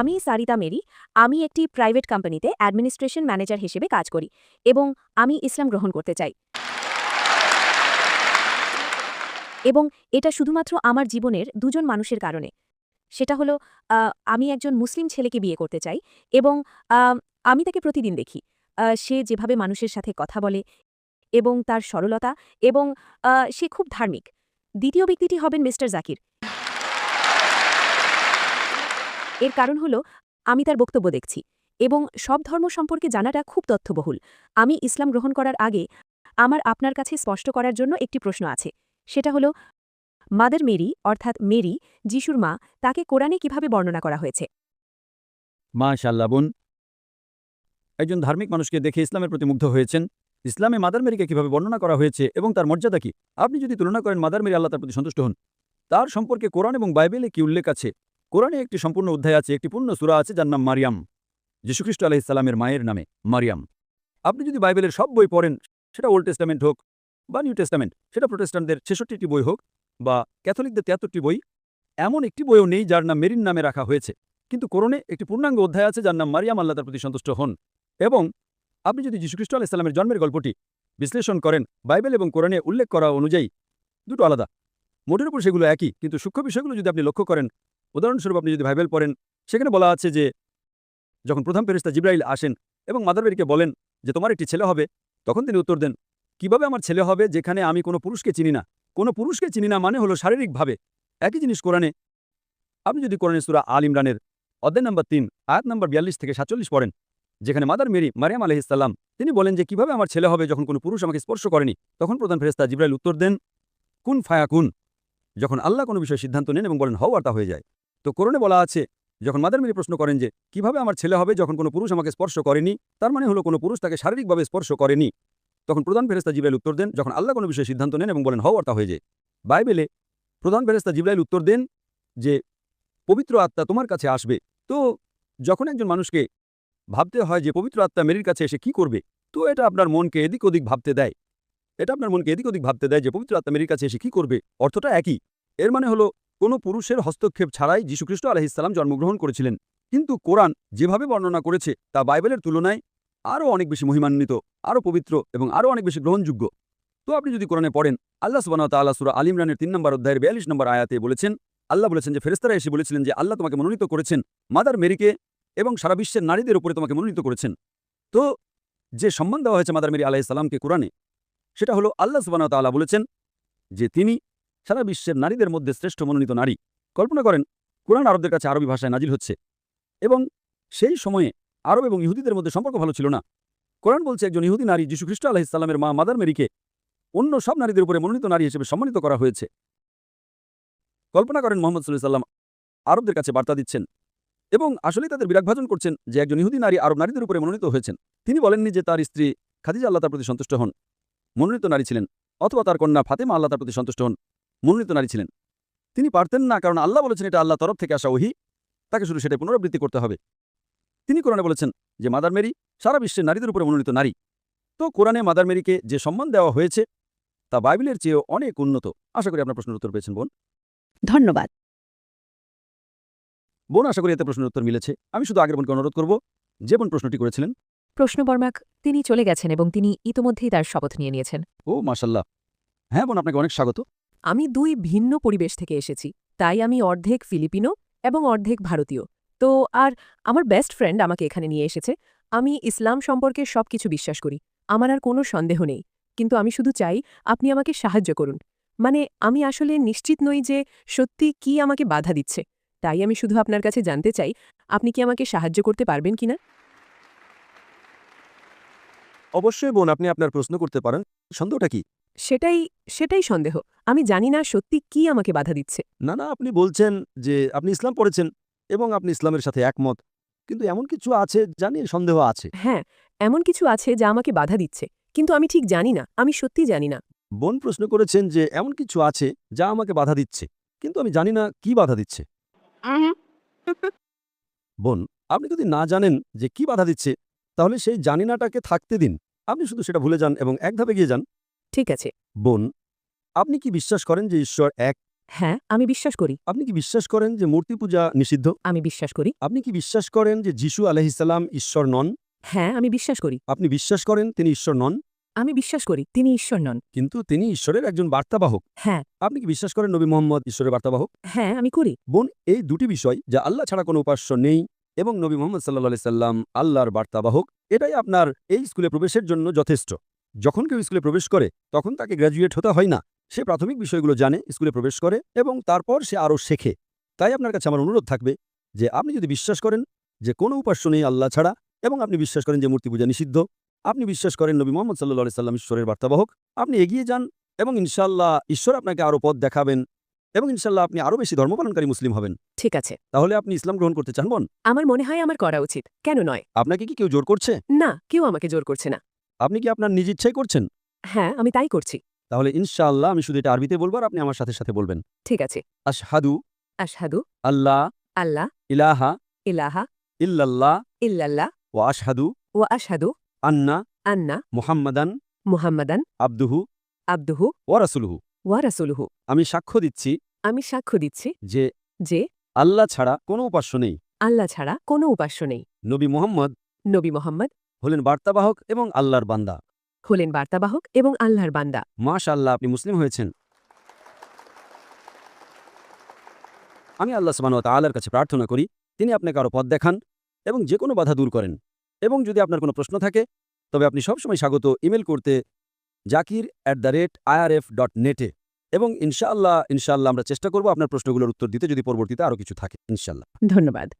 আমি সারিতা মেরি। আমি একটি প্রাইভেট কোম্পানিতে অ্যাডমিনিস্ট্রেশন ম্যানেজার হিসেবে কাজ করি এবং আমি ইসলাম গ্রহণ করতে চাই। এবং এটা শুধুমাত্র আমার জীবনের দুজন মানুষের কারণে। সেটা হলো আমি একজন মুসলিম ছেলেকে বিয়ে করতে চাই এবং আ আমি তাকে প্রতিদিন দেখি। সে যেভাবে মানুষের সাথে কথা বলে এবং তার সরলতা এবং সে খুব ধার্মিক। দ্বিতীয় ব্যক্তিটি হবেন মিস্টার জাকির। এর কারণ হলো আমি তার বক্তব্য দেখছি এবং সব ধর্ম সম্পর্কে জানাটা খুব তথ্যবহুল। আমি ইসলাম গ্রহণ করার আগে আমার আপনার কাছে স্পষ্ট করার জন্য একটি প্রশ্ন আছে। সেটা হলো মাদার মেরি অর্থাৎ মেরি, যিশুর মা, তাকে কোরআনে কিভাবে বর্ণনা করা হয়েছে? মাশাআল্লাহ বোন, একজন ধার্মিক মানুষকে দেখে ইসলামের প্রতি মুগ্ধ হয়েছেন। ইসলামে মাদার মেরিকে কিভাবে বর্ণনা করা হয়েছে এবং তার মর্যাদা কি, আপনি যদি তুলনা করেন মাদার মেরি আল্লাহ তার প্রতি সন্তুষ্ট হন, তার সম্পর্কে কোরআন এবং বাইবেলে কি উল্লেখ আছে? কোরআনে একটি সম্পূর্ণ অধ্যায় আছে, একটি পূর্ণ সূরা আছে যার নাম মারিয়াম, যীশুখ্রিস্ট আলাইহিসসালামের মায়ের নামে মারিয়াম। আপনি যদি বাইবেলের সব বই পড়েন, সেটা ওল্ড টেস্টামেন্ট হোক বা নিউ টেস্টামেন্ট, সেটা প্রোটেস্ট্যান্টদের 66টি বই হোক বা ক্যাথলিকদের 73টি বই, এমন একটি বইও নেই যার নাম মেরির নামে রাখা হয়েছে। কিন্তু কোরআনে একটি পূর্ণাঙ্গ অধ্যায় আছে যার নাম মারিয়াম, আল্লাহ তার প্রতি সন্তুষ্ট হন। এবং আপনি যদি যীশুখ্রিস্ট আলাইহিসসালামের জন্মের গল্পটি বিশ্লেষণ করেন, বাইবেল এবং কোরআনে উল্লেখ করা অনুযায়ী দুটো আলাদা, মোটের উপর সেগুলো একই, কিন্তু সূক্ষ্ম বিষয়গুলো যদি আপনি লক্ষ্য করেন, উদাহরণস্বরূপ আপনি যদি বাইবেল পড়েন, সেখানে বলা আছে যে যখন প্রথম ফেরেশতা জিবরাইল আসেন এবং মাদার মেরিকে বলেন যে তোমার একটি ছেলে হবে, তখন তিনি উত্তর দেন, কিভাবে আমার ছেলে হবে যেখানে আমি কোনো পুরুষকে চিনি না? কোনো পুরুষকে চিনি না মানে হলো শারীরিকভাবে। একই জিনিস কোরআনে। আপনি যদি কোরআনে সূরা আল ইমরানের অধ্যায় নম্বর ৩ আয়াত নম্বর ৪২ থেকে ৪৭ পড়েন, যেখানে মাদার মেরি মারিয়াম আলাইহিসসালাম তিনি বলেন যে কিভাবে আমার ছেলে হবে যখন কোনো পুরুষ আমাকে স্পর্শ করেনি, তখন প্রধান ফেরেশতা জিবরাইল উত্তর দেন, কুন ফায়াকুন। যখন আল্লাহ কোনো বিষয়ে সিদ্ধান্ত নেন এবং বলেন হও আর তা হয়ে যায়। তো কোরআনে বলা আছে, যখন মাদার মেরি প্রশ্ন করেন যে কিভাবে আমার ছেলে হবে যখন কোনো পুরুষ আমাকে স্পর্শ করেনি, তার মানে হলো কোনো পুরুষ তাকে শারীরিকভাবে স্পর্শ করেনি, তখন প্রধান ফেরেশতা জিবরাইল উত্তর দেন, যখন আল্লাহ কোনো বিষয়ে সিদ্ধান্ত নেন এবং বলেন হও আর তা হয়ে যায়। বাইবেলে প্রধান ফেরেশতা জিবরাইল উত্তর দেন যে পবিত্র আত্মা তোমার কাছে আসবে। তো যখন একজন মানুষকে ভাবতে হয় যে পবিত্র আত্মা মেরির কাছে এসে কি করবে, তো এটা আপনার মনকে এদিক ওদিক ভাবতে দেয়। এটা আপনার মনকে এদিক ওদিক ভাবতে দেয় যে পবিত্র আত্মা মেরির কাছে এসে কি করবে। অর্থটা একই। এর মানে হলো কোনো পুরুষের হস্তক্ষেপ ছাড়াই যীশুখ্রিস্ট আলাইহিসসালাম জন্মগ্রহণ করেছিলেন। কিন্তু কোরআন যেভাবে বর্ণনা করেছে তা বাইবেলের তুলনায় আরও অনেক বেশি মহিমান্বিত, আরও পবিত্র এবং আরও অনেক বেশি গ্রহণযোগ্য। তো আপনি যদি কোরআনে পড়েন, আল্লাহ সুবহানাহু ওয়া তাআলা সূরা আল ইমরানের ৩ নম্বর অধ্যায়ের ৪২ নম্বর আয়াতে বলেছেন, আল্লাহ বলেছেন যে ফেরেশতারা এসে বলেছিলেন যে আল্লাহ তোমাকে মনোনীত করেছেন মাদার মেরিকে এবং সারা বিশ্বের নারীদের উপরে তোমাকে মনোনীত করেছেন। তো যে সম্মান দেওয়া হয়েছে মাদার মেরি আলাইহিস সালামকে কোরআনে, সেটা হলো আল্লাহ সুবহানাহু ওয়া তাআলা বলেছেন যে তিনি সারা বিশ্বের নারীদের মধ্যে শ্রেষ্ঠ মনোনীত নারী। কল্পনা করেন, কোরআন আরবদের কাছে আরবি ভাষায় নাজিল হচ্ছে এবং সেই সময়ে আরব এবং ইহুদিদের মধ্যে সম্পর্ক ভালো ছিল না। কোরআন বলছে একজন ইহুদি নারী যীশুখ্রিস্ট আলাইহিস সালামের মা মাদার মেরিকে অন্য সব নারীদের উপরে মনোনীত নারী হিসেবে সম্মানিত করা হয়েছে। কল্পনা করেন মুহাম্মদ সাল্লাল্লাহু আলাইহি ওয়াসাল্লাম আরবদের কাছে বার্তা দিচ্ছেন এবং আসলেই তাদের বিরাগভাজন করছেন যে একজন ইহুদি নারী আরব নারীদের উপরে মনোনীত হয়েছেন। তিনি বলেননি যে তার স্ত্রী খাদিজা আল্লাহ তার প্রতি সন্তুষ্ট হন, মনোনীত নারী ছিলেন, অথবা তার কন্যা ফাতেমা আল্লাহ তার প্রতি সন্তুষ্ট হন, মনোনীত নারী ছিলেন। তিনি পারতেন না, কারণ আল্লাহ বলেছেন এটা আল্লাহ তরফ থেকে আসা ওহী, তাকে শুধু সেটাই পুনরাবৃত্তি করতে হবে। তিনি কোরআনে বলেছেন যে মাদার মেরি সারা বিশ্বের নারীদের উপরে মনোনীত নারী। তো কোরআনে মাদার মেরিকে যে সম্মান দেওয়া হয়েছে তা বাইবেলের চেয়েও অনেক উন্নত। আশা করি আপনার প্রশ্নের উত্তর পেয়েছেন বোন। ধন্যবাদ। বোন, আশা করি এতে প্রশ্নের উত্তর মিলেছে। আমি শুধু আগের বোনকে অনুরোধ করব যে বোন প্রশ্নটি করেছিলেন। প্রশ্নবর্মাক তিনি চলে গেছেন এবং তিনি ইতোমধ্যেই তার শপথ নিয়ে নিয়েছেন। ও মাশাল্লাহ। হ্যাঁ বোন, আপনাকে অনেক স্বাগত। আমি দুই ভিন্ন পরিবেশ থেকে এসেছি, তাই আমি অর্ধেক ফিলিপিনো এবং অর্ধেক ভারতীয়। তো আর আমার বেস্ট ফ্রেন্ড আমাকে এখানে নিয়ে এসেছে। আমি ইসলাম সম্পর্কে সবকিছু বিশ্বাস করি, আমার আর কোনো সন্দেহ নেই। কিন্তু আমি শুধু চাই আপনি আমাকে সাহায্য করুন। মানে আমি আসলে নিশ্চিত নই যে সত্যি কি আমাকে বাধা দিচ্ছে, তাই আমি শুধু আপনার কাছে জানতে চাই আপনি কি আমাকে সাহায্য করতে পারবেন কিনা। অবশ্যই বোন, আপনি আপনার প্রশ্ন করতে পারেন। সন্দেহটা কি? সেটাই সেটাই সন্দেহ। আমি জানি না সত্যি কি আমাকে বাধা দিচ্ছে। না, আপনি বলছেন যে আপনি ইসলাম পড়েছেন এবং আপনি ইসলামের সাথে একমত, কিন্তু এমন কিছু আছে যা নিয়ে সন্দেহ আছে। হ্যাঁ, এমন কিছু আছে যা আমাকে বাধা দিচ্ছে, কিন্তু আমি ঠিক জানি না, আমি সত্যিই জানি না। বোন প্রশ্ন করেছেন যে এমন কিছু আছে যা আমাকে বাধা দিচ্ছে, কিন্তু আমি জানি না কি বাধা দিচ্ছে। বোন, আপনি যদি না জানেন যে কি বাধা দিচ্ছে, তাহলে সেই জানি নাটাকে থাকতে দিন। আপনি শুধু সেটা ভুলে যান এবং এক ধাপে এগিয়ে যান। ঠিক আছে। বোন, আপনি কি বিশ্বাস করেন যে ঈশ্বর এক? হ্যাঁ আমি বিশ্বাস করি। আপনি কি বিশ্বাস করেন যে মূর্তি পূজা নিষিদ্ধ? আমি বিশ্বাস করি। আপনি কি বিশ্বাস করেন যে যিশু আলাইহিসসালাম ঈশ্বর নন? হ্যাঁ আমি বিশ্বাস করি। আপনি বিশ্বাস করেন তিনি ঈশ্বর নন, আমি বিশ্বাস করি তিনি ঈশ্বর নন। কিন্তু তিনি ঈশ্বরের একজন বার্তাবাহক? হ্যাঁ। আপনি কি বিশ্বাস করেন নবী মোহাম্মদ ঈশ্বরের বার্তাবাহক? হ্যাঁ আমি করি। বোন, এই দুটি বিষয়, যা আল্লাহ ছাড়া কোনো উপাস্য নেই এবং নবী মোহাম্মদ সাল্লাহ সাল্লাম আল্লাহর বার্তাবাহক, এটাই আপনার এই স্কুলে প্রবেশের জন্য যথেষ্ট। যখন কেউ স্কুলে প্রবেশ করে তখন তাকে গ্র্যাজুয়েট হতে হয় না। সে প্রাথমিক বিষয়গুলো জানে, স্কুলে প্রবেশ করে এবং তারপর সে আরও শেখে। তাই আপনার কাছে আমার অনুরোধ থাকবে যে আপনি যদি বিশ্বাস করেন যে কোনো উপাস্য নেই আল্লাহ ছাড়া, এবং আপনি বিশ্বাস করেন যে মূর্তি পূজা নিষিদ্ধ, আপনি বিশ্বাস করেন নবী মোহাম্মদ সাল্লাহ সাল্লাম ঈশ্বরের বার্তাবাহক, আপনি এগিয়ে যান এবং ইনশাআল্লাহ ঈশ্বর আপনাকে আরও পথ দেখাবেন এবং ইনশাআল্লাহ আপনি আরও বেশি ধর্মপালনকারী মুসলিম হবেন। ঠিক আছে। তাহলে আপনি ইসলাম গ্রহণ করতে চান বোন? আমার মনে হয় আমার করা উচিত, কেন নয়? আপনাকে কি কেউ জোর করছে? না, কেউ আমাকে জোর করছে না। আপনি কি আপনার নিজ ইচ্ছাই করছেন? হ্যাঁ আমি তাই করছি। তাহলে ইনশাআল্লাহ আমি শুধু এটা আরবিতে বলবো আর আপনি আমার সাথে সাথে বলবেন। ঠিক আছে। আশহাদু আশহাদু আল্লাহ আল্লাহ ইলাহা ইলাহা ইল্লাল্লাহ ইল্লাল্লাহ ওয়া আশহাদু ওয়া আশহাদু আন্না আন্না মুহাম্মাদান মুহাম্মাদান আবদুহু আবদুহু ওয়া রাসূলুহু। ওয়া রাসূলুহু। আমি সাক্ষ্য দিচ্ছি আমি সাক্ষ্য দিচ্ছি যে যে আল্লাহ ছাড়া কোনো উপাস্য নেই। আল্লাহ ছাড়া কোনো উপাস্য নেই। নবী মুহাম্মদ নবী মোহাম্মদ হলেন বার্তাবাহক এবং আল্লাহর বান্দা। হলেন বার্তাবাহক এবং আল্লাহর বান্দা। মাশাআল্লাহ, আপনি মুসলিম হয়েছেন। আমি আল্লাহ সুবহানাহু ওয়া তাআলার কাছে প্রার্থনা করি তিনি আপনাকে আরও পথ দেখান এবং যে কোনো বাধা দূর করেন। এবং যদি আপনার কোনো প্রশ্ন থাকে তবে আপনি সবসময় স্বাগত ইমেল করতে zakir@irf.net এ, এবং ইনশাআল্লাহ আমরা চেষ্টা করব আপনার প্রশ্নগুলোর উত্তর দিতে, যদি পরবর্তীতে আরও কিছু থাকে ইনশাআল্লাহ। ধন্যবাদ।